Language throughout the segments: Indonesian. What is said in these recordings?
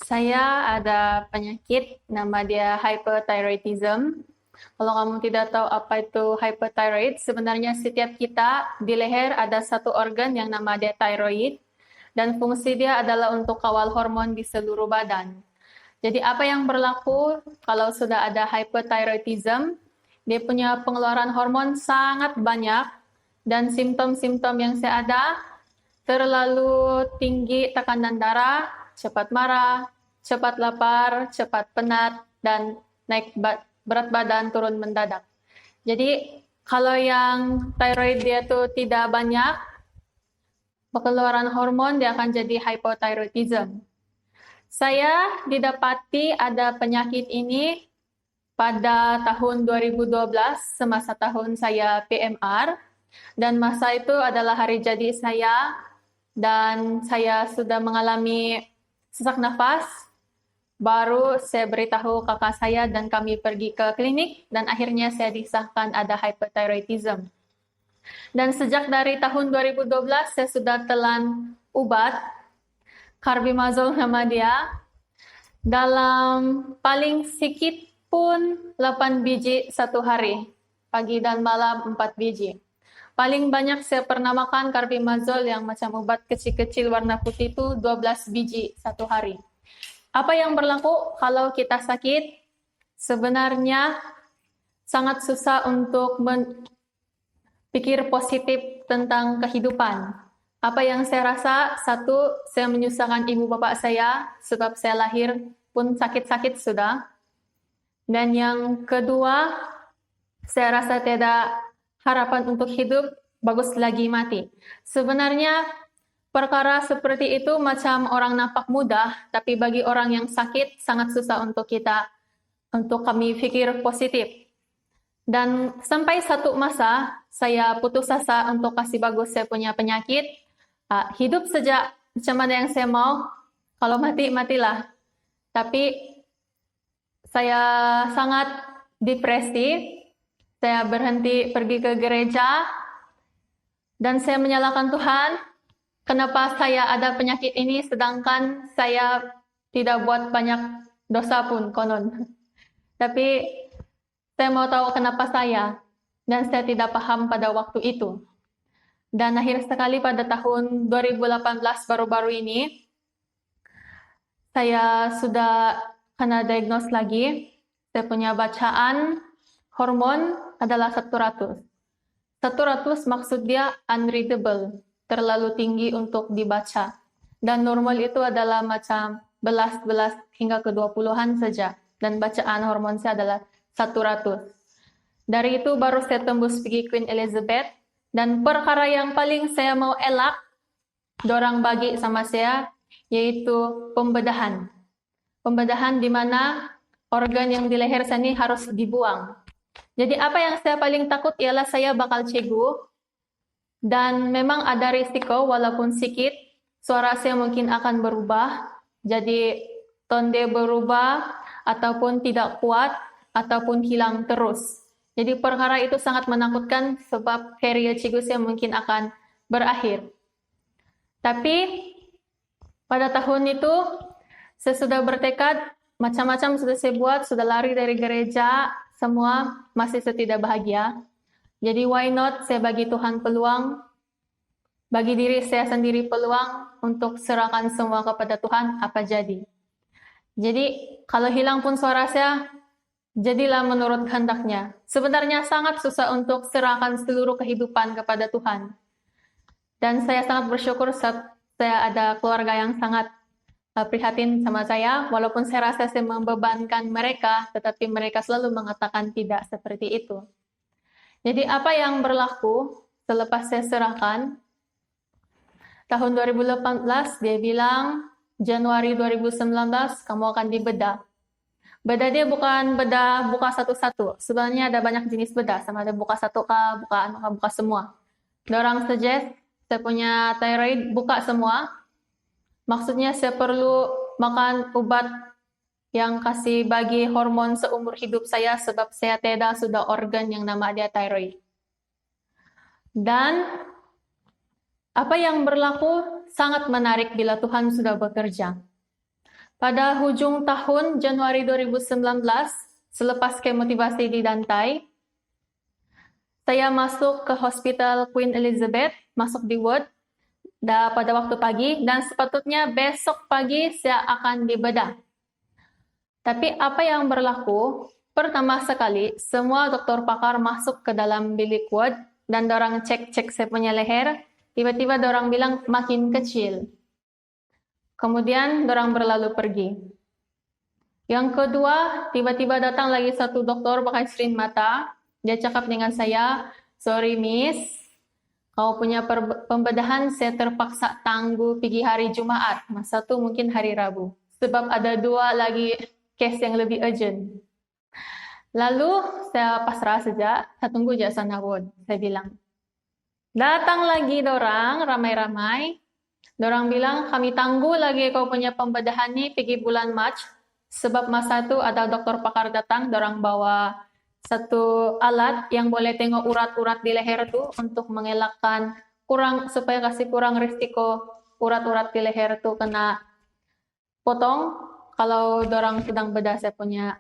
Saya ada penyakit, nama dia hyperthyroidism. Kalau kamu tidak tahu apa itu hyperthyroid, sebenarnya setiap kita di leher ada satu organ yang nama dia thyroid, dan fungsi dia adalah untuk kawal hormon di seluruh badan. Jadi apa yang berlaku kalau sudah ada hyperthyroidism, dia punya pengeluaran hormon sangat banyak, dan simptom-simptom yang saya ada, terlalu tinggi tekanan darah, cepat marah, cepat lapar, cepat penat, dan naik berat badan turun mendadak. Jadi kalau yang thyroid dia tuh tidak banyak, pengeluaran hormon dia akan jadi hypothyroidism. Saya didapati ada penyakit ini pada tahun 2012 semasa tahun saya PMR, dan masa itu adalah hari jadi saya, dan saya sudah mengalami sesak nafas. Baru saya beritahu kakak saya dan kami pergi ke klinik, dan akhirnya saya disahkan ada hyperthyroidism. Dan sejak dari tahun 2012 saya sudah telan obat carbimazole nama dia. Dalam paling sedikit pun 8 biji satu hari, pagi dan malam 4 biji. Paling banyak saya pernah makan carbimazole yang macam obat kecil-kecil warna putih itu 12 biji satu hari. Apa yang berlaku kalau kita sakit? Sebenarnya sangat susah untuk berpikir positif tentang kehidupan. Apa yang saya rasa, satu, saya menyusahkan ibu bapak saya sebab saya lahir pun sakit-sakit sudah. Dan yang kedua, saya rasa tidak harapan untuk hidup, bagus lagi mati. Sebenarnya perkara seperti itu macam orang nampak mudah, tapi bagi orang yang sakit sangat susah untuk kami pikir positif. Dan sampai satu masa saya putus asa untuk kasih bagus saya punya penyakit. Hidup saja macam mana yang saya mau, kalau mati matilah. Tapi saya sangat depresi. Saya berhenti pergi ke gereja dan saya menyalahkan Tuhan. Kenapa saya ada penyakit ini sedangkan saya tidak buat banyak dosa pun konon. Tapi saya mau tahu kenapa saya, dan saya tidak paham pada waktu itu. Dan akhir sekali pada tahun 2018 baru-baru ini, saya sudah kena diagnose lagi. Saya punya bacaan hormon adalah 100. 100 maksud dia unreadable, terlalu tinggi untuk dibaca. Dan normal itu adalah macam belas-belas hingga ke 20-an saja. Dan bacaan hormon saya adalah 100. Dari itu baru saya tembus pergi Queen Elizabeth. Dan perkara yang paling saya mau elak, dorang bagi sama saya, yaitu pembedahan. Pembedahan di mana organ yang di leher saya ini harus dibuang. Jadi apa yang saya paling takut ialah saya bakal cegu, dan memang ada risiko walaupun sedikit, suara saya mungkin akan berubah, jadi tonde berubah, ataupun tidak kuat, ataupun hilang terus. Jadi perkara itu sangat menakutkan sebab career cegu saya mungkin akan berakhir. Tapi pada tahun itu saya sudah bertekad, macam-macam sudah saya buat, sudah lari dari gereja, semua masih saya tidak bahagia. Jadi why not saya bagi Tuhan peluang, bagi diri saya sendiri peluang untuk serahkan semua kepada Tuhan, apa jadi. Jadi kalau hilang pun suara saya, jadilah menurut kehendaknya. Sebenarnya sangat susah untuk serahkan seluruh kehidupan kepada Tuhan. Dan saya sangat bersyukur saya ada keluarga yang sangat prihatin sama saya, walaupun saya rasa saya membebankan mereka, tetapi mereka selalu mengatakan tidak seperti itu. Jadi apa yang berlaku selepas saya serahkan, tahun 2018 dia bilang, Januari 2019 kamu akan dibedah. Bedah dia bukan bedah buka satu-satu. Sebenarnya ada banyak jenis bedah, sama ada buka satu kah, buka semua. Dorang suggest saya punya thyroid buka semua. Maksudnya saya perlu makan obat yang kasih bagi hormon seumur hidup saya sebab saya tidak sudah organ yang nama dia thyroid. Dan apa yang berlaku sangat menarik bila Tuhan sudah bekerja. Pada hujung tahun Januari 2019, selepas kemotivasi di Dantai, saya masuk ke Hospital Queen Elizabeth, masuk di ward pada waktu pagi, dan sepatutnya besok pagi saya akan dibedah. Tapi apa yang berlaku, pertama sekali, semua dokter pakar masuk ke dalam bilik ward, dan dorang cek-cek saya punya leher, tiba-tiba dorang bilang makin kecil. Kemudian dorang berlalu pergi. Yang kedua, tiba-tiba datang lagi satu dokter pakai screen mata. Dia cakap dengan saya, sorry miss, kau punya pembedahan saya terpaksa tangguh pergi hari Jumaat. Masa itu mungkin hari Rabu. Sebab ada 2 lagi case yang lebih urgent. Lalu saya pasrah saja, saya tunggu je sana ward. Saya bilang, datang lagi dorang, ramai-ramai. Dorang bilang, kami tangguh lagi kau punya pembedahan ni pergi bulan Mac. Sebab masa itu ada dokter pakar datang, dorang bawa satu alat yang boleh tengok urat-urat di leher tu untuk mengelakkan supaya kasih kurang risiko urat-urat di leher tu kena potong kalau dorang sedang bedah saya punya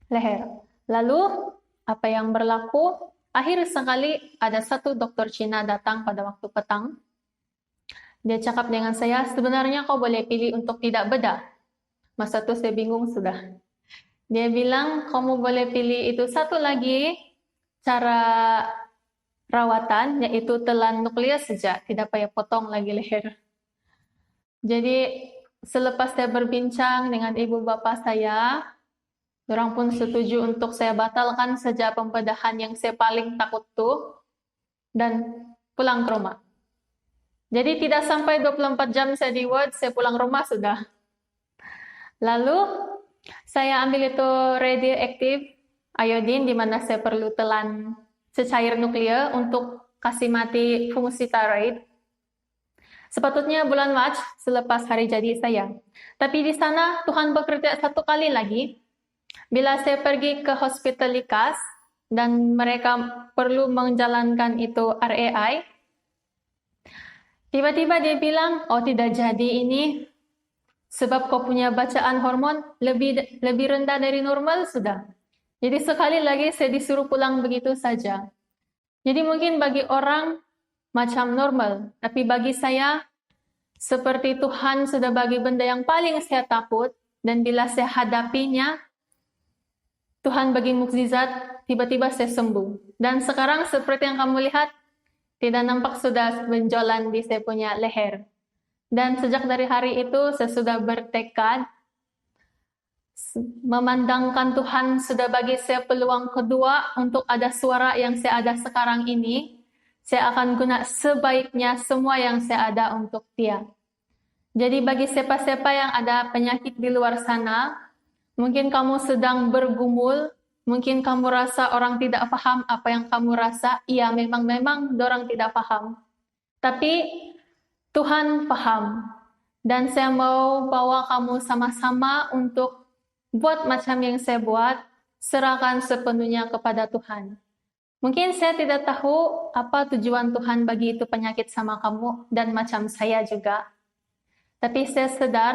leher. Lalu apa yang berlaku? Akhir sekali ada satu dokter Cina datang pada waktu petang. Dia cakap dengan saya, sebenarnya kau boleh pilih untuk tidak bedah. Masa itu saya bingung sudah. Dia bilang, kamu boleh pilih itu satu lagi cara rawatan, yaitu telan nukleus saja, tidak payah potong lagi leher. Jadi selepas saya berbincang dengan ibu bapa saya, orang pun setuju untuk saya batalkan saja pembedahan yang saya paling takut tuh, dan pulang ke rumah. Jadi tidak sampai 24 jam saya di ward, saya pulang rumah sudah. Lalu saya ambil itu radioaktif iodine di mana saya perlu telan secair nuklir untuk kasih mati fungsi tiroid. Sepatutnya bulan Mac selepas hari jadi saya. Tapi di sana Tuhan bekerja satu kali lagi. Bila saya pergi ke Hospital Likas dan mereka perlu menjalankan itu RAI, tiba-tiba dia bilang, oh tidak jadi ini, sebab kau punya bacaan hormon lebih rendah dari normal sudah. Jadi sekali lagi saya disuruh pulang begitu saja. Jadi mungkin bagi orang macam normal, tapi bagi saya seperti Tuhan sudah bagi benda yang paling saya takut, dan bila saya hadapinya, Tuhan bagi mukjizat, tiba-tiba saya sembuh. Dan sekarang seperti yang kamu lihat, tidak nampak sudah benjolan di saya punya leher. Dan sejak dari hari itu saya sudah bertekad memandangkan Tuhan sudah bagi saya peluang kedua untuk ada suara yang saya ada sekarang ini. Saya akan guna sebaiknya semua yang saya ada untuk Dia. Jadi bagi siapa-siapa yang ada penyakit di luar sana, mungkin kamu sedang bergumul, mungkin kamu rasa orang tidak paham apa yang kamu rasa. Iya, memang orang tidak paham. Tapi Tuhan paham. Dan saya mau bawa kamu sama-sama untuk buat macam yang saya buat, serahkan sepenuhnya kepada Tuhan. Mungkin saya tidak tahu apa tujuan Tuhan bagi itu penyakit sama kamu dan macam saya juga. Tapi saya sadar,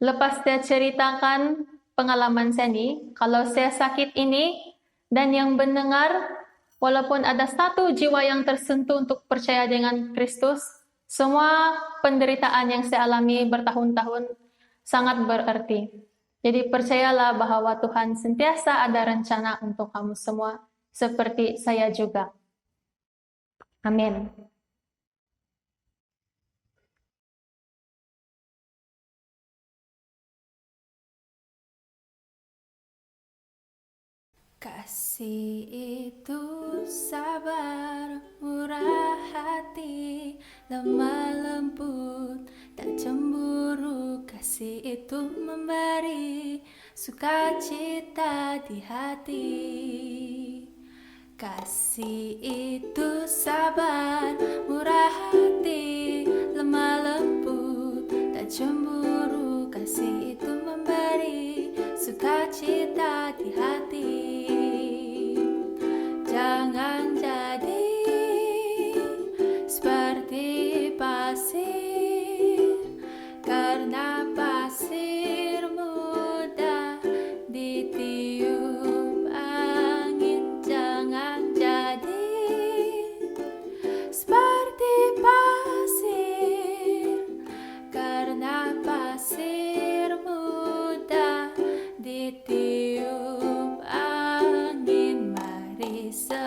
lepas saya ceritakan pengalaman saya ini, kalau saya sakit ini, dan yang mendengar, walaupun ada satu jiwa yang tersentuh untuk percaya dengan Kristus, semua penderitaan yang saya alami bertahun-tahun sangat berarti. Jadi percayalah bahwa Tuhan sentiasa ada rencana untuk kamu semua, seperti saya juga. Amin. Kasih itu sabar, murah hati, lemah lembut, tak cemburu. Kasih itu memberi sukacita di hati. Kasih itu sabar, murah hati, lemah lembut, tak cemburu. Kasih itu memberi sukacita di hati. Jangan jadi seperti pasir, karena pasir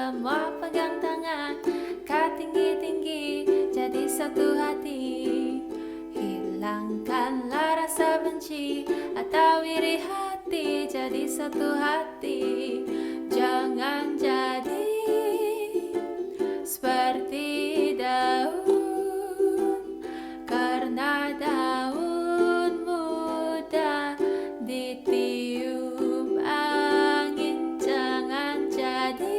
semua pegang tangan, angkat tinggi-tinggi, jadi satu hati. Hilangkanlah rasa benci atau iri hati, jadi satu hati. Jangan jadi seperti daun, karena daun mudah ditiup angin. Jangan jadi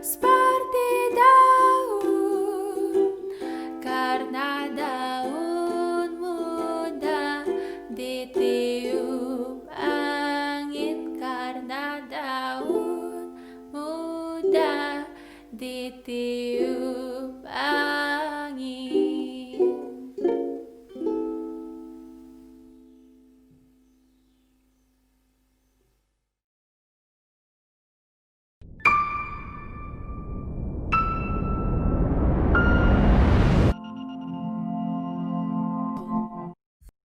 seperti daun, karena daun mudah ditiup angin. Karena daun mudah ditiup angin.